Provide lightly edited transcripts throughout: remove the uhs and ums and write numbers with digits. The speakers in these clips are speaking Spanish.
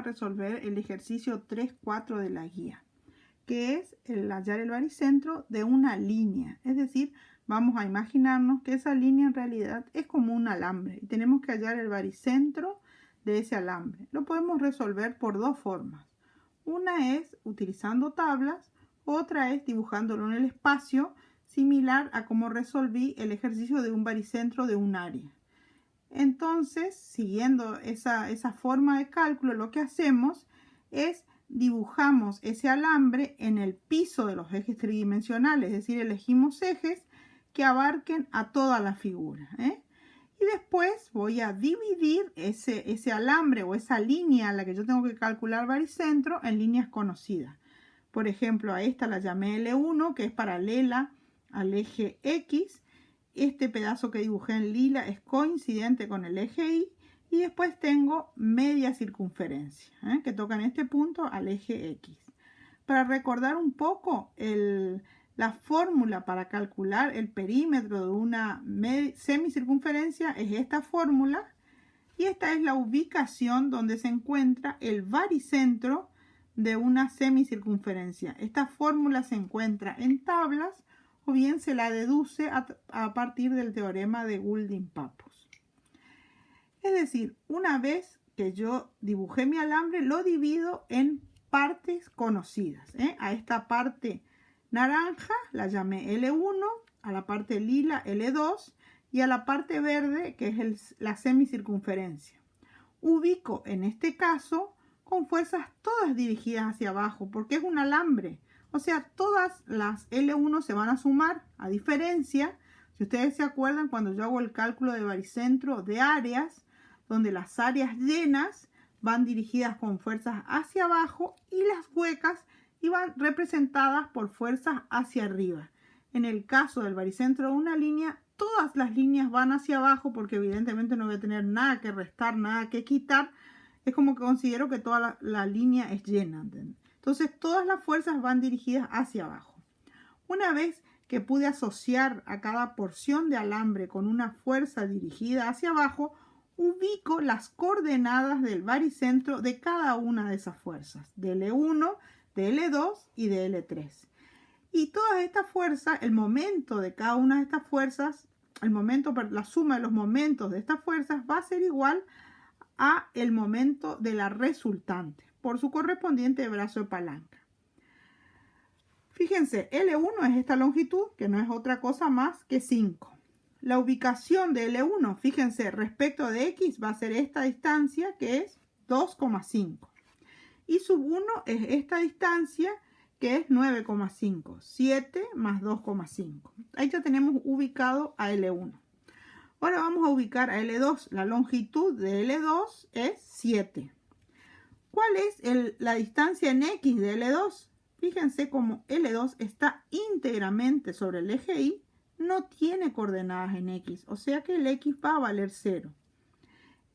resolver el ejercicio 3.4 de la guía, que es el hallar el baricentro de una línea. Es decir, vamos a imaginarnos que esa línea en realidad es como un alambre y tenemos que hallar el baricentro de ese alambre. Lo podemos resolver por dos formas. Una es utilizando tablas, otra es dibujándolo en el espacio, similar a como resolví el ejercicio de un baricentro de un área. Entonces, siguiendo esa forma de cálculo, lo que hacemos es dibujamos ese alambre en el piso de los ejes tridimensionales, es decir, elegimos ejes que abarquen a toda la figura, Y después voy a dividir ese alambre o esa línea a la que yo tengo que calcular baricentro en líneas conocidas. Por ejemplo, a esta la llamé L1, que es paralela al eje X. Este pedazo que dibujé en lila es coincidente con el eje Y. Y después tengo media circunferencia, que toca en este punto al eje X. Para recordar un poco la fórmula para calcular el perímetro de una semicircunferencia es esta fórmula. Y esta es la ubicación donde se encuentra el baricentro de una semicircunferencia. Esta fórmula se encuentra en tablas o bien se la deduce a partir del teorema de Goulding-Pappus. Es decir, una vez que yo dibujé mi alambre, lo divido en partes conocidas. A esta parte naranja la llamé L1, a la parte lila L2 y a la parte verde, que es la semicircunferencia. Ubico en este caso con fuerzas todas dirigidas hacia abajo, porque es un alambre. O sea, todas las L1 se van a sumar, a diferencia, si ustedes se acuerdan, cuando yo hago el cálculo de baricentro de áreas, donde las áreas llenas van dirigidas con fuerzas hacia abajo y las huecas iban representadas por fuerzas hacia arriba. En el caso del baricentro de una línea, todas las líneas van hacia abajo porque evidentemente no voy a tener nada que restar, nada que quitar. Es como que considero que toda la línea es llena, ¿entiendes? Entonces todas las fuerzas van dirigidas hacia abajo. Una vez que pude asociar a cada porción de alambre con una fuerza dirigida hacia abajo, ubico las coordenadas del baricentro de cada una de esas fuerzas, de L1, de L2 y de L3. Y todas estas fuerzas, el momento de cada una de estas fuerzas, la suma de los momentos de estas fuerzas va a ser igual a el momento de la resultante por su correspondiente brazo de palanca. Fíjense, L1 es esta longitud, que no es otra cosa más que 5. La ubicación de L1, fíjense, respecto de X va a ser esta distancia, que es 2,5. Y sub 1 es esta distancia, que es 9,5. 7 más 2,5. Ahí ya tenemos ubicado a L1. Ahora vamos a ubicar a L2. La longitud de L2 es 7. ¿Cuál es la distancia en X de L2? Fíjense cómo L2 está íntegramente sobre el eje Y, no tiene coordenadas en X, o sea que el X va a valer 0.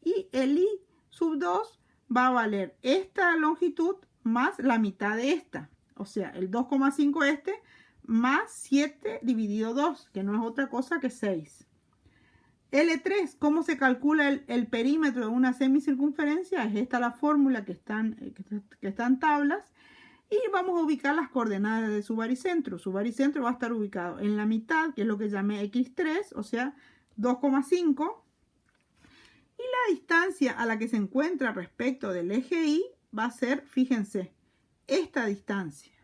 Y el Y sub 2 va a valer esta longitud más la mitad de esta, o sea, el 2,5 más 7 dividido 2, que no es otra cosa que 6. L3, ¿cómo se calcula el perímetro de una semicircunferencia? Es esta la fórmula que está en tablas. Y vamos a ubicar las coordenadas de su baricentro. Su baricentro va a estar ubicado en la mitad, que es lo que llamé X3, o sea, 2,5. Y la distancia a la que se encuentra respecto del eje Y va a ser, fíjense, esta distancia.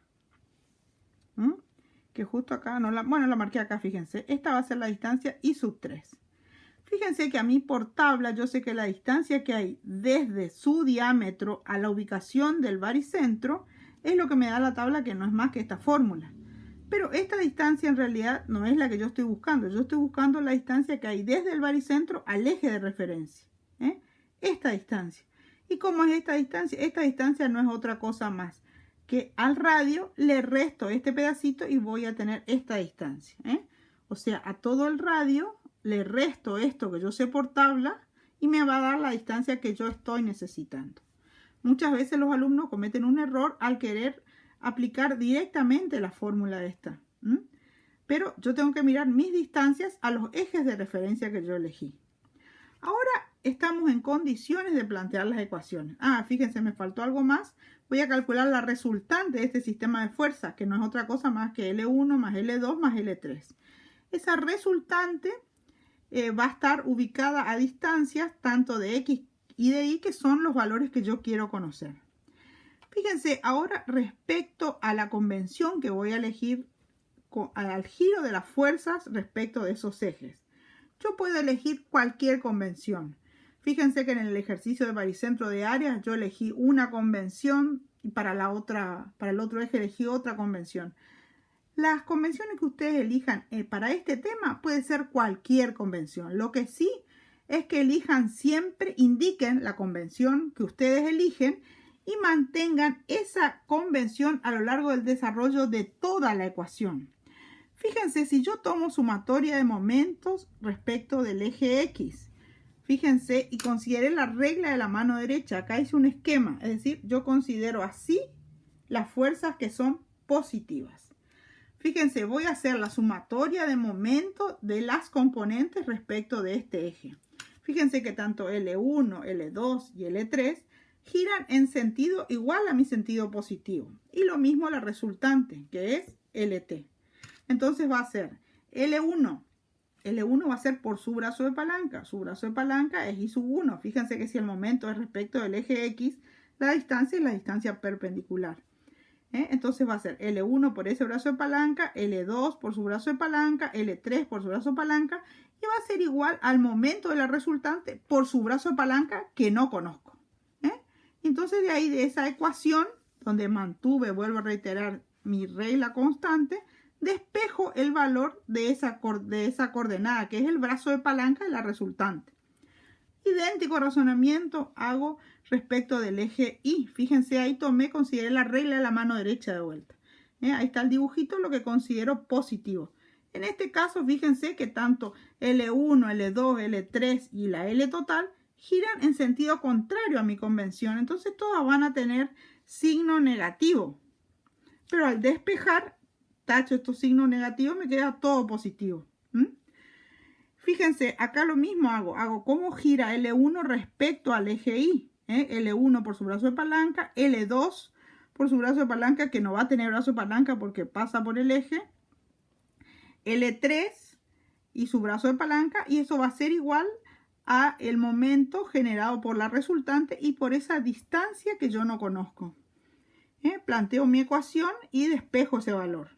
Que justo acá, la marqué acá, fíjense. Esta va a ser la distancia Y sub 3. Fíjense que a mí por tabla yo sé que la distancia que hay desde su diámetro a la ubicación del baricentro es lo que me da la tabla, que no es más que esta fórmula. Pero esta distancia en realidad no es la que yo estoy buscando. Yo estoy buscando la distancia que hay desde el baricentro al eje de referencia. Esta distancia. ¿Y cómo es esta distancia? Esta distancia no es otra cosa más que al radio le resto este pedacito y voy a tener esta distancia. O sea, a todo el radio le resto esto que yo sé por tabla y me va a dar la distancia que yo estoy necesitando. Muchas veces los alumnos cometen un error al querer aplicar directamente la fórmula de esta. Pero yo tengo que mirar mis distancias a los ejes de referencia que yo elegí. Ahora estamos en condiciones de plantear las ecuaciones. Fíjense, me faltó algo más. Voy a calcular la resultante de este sistema de fuerzas, que no es otra cosa más que L1 más L2 más L3. Esa resultante va a estar ubicada a distancias tanto de X y de Y, que son los valores que yo quiero conocer. Fíjense, ahora respecto a la convención que voy a elegir al giro de las fuerzas respecto de esos ejes. Yo puedo elegir cualquier convención. Fíjense que en el ejercicio de baricentro de áreas yo elegí una convención y para el otro eje elegí otra convención. Las convenciones que ustedes elijan para este tema puede ser cualquier convención. Lo que sí es que elijan siempre, indiquen la convención que ustedes eligen y mantengan esa convención a lo largo del desarrollo de toda la ecuación. Fíjense, si yo tomo sumatoria de momentos respecto del eje X, fíjense, y consideré la regla de la mano derecha, acá hice un esquema, es decir, yo considero así las fuerzas que son positivas. Fíjense, voy a hacer la sumatoria de momentos de las componentes respecto de este eje. Fíjense que tanto L1, L2 y L3 giran en sentido igual a mi sentido positivo. Y lo mismo la resultante, que es LT. Entonces va a ser L1. L1 va a ser por su brazo de palanca. Su brazo de palanca es I sub 1. Fíjense que si el momento es respecto del eje X, la distancia es la distancia perpendicular. Entonces va a ser L1 por ese brazo de palanca, L2 por su brazo de palanca, L3 por su brazo de palanca, y va a ser igual al momento de la resultante por su brazo de palanca que no conozco. Entonces de ahí, de esa ecuación, donde mantuve, vuelvo a reiterar, mi regla constante, despejo el valor de esa coordenada, que es el brazo de palanca de la resultante. Idéntico razonamiento hago respecto del eje Y. Fíjense, ahí consideré la regla de la mano derecha de vuelta. Ahí está el dibujito, lo que considero positivo. En este caso, fíjense que tanto L1, L2, L3 y la L total giran en sentido contrario a mi convención. Entonces todas van a tener signo negativo. Pero al despejar, tacho estos signos negativos, me queda todo positivo. Fíjense, acá lo mismo hago cómo gira L1 respecto al eje Y. L1 por su brazo de palanca, L2 por su brazo de palanca, que no va a tener brazo de palanca porque pasa por el eje, L3 y su brazo de palanca, y eso va a ser igual a el momento generado por la resultante y por esa distancia que yo no conozco. Planteo mi ecuación y despejo ese valor.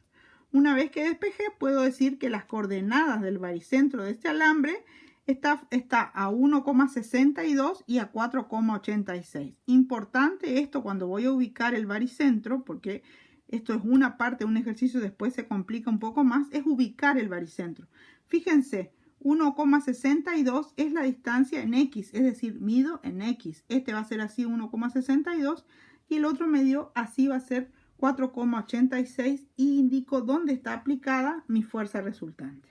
Una vez que despejé, puedo decir que las coordenadas del baricentro de este alambre está a 1,62 y a 4,86. Importante esto cuando voy a ubicar el baricentro, porque esto es una parte de un ejercicio, después se complica un poco más, es ubicar el baricentro. Fíjense, 1,62 es la distancia en X, es decir, mido en X. Este va a ser así 1,62 y el otro medio así va a ser 4,86 y indico dónde está aplicada mi fuerza resultante.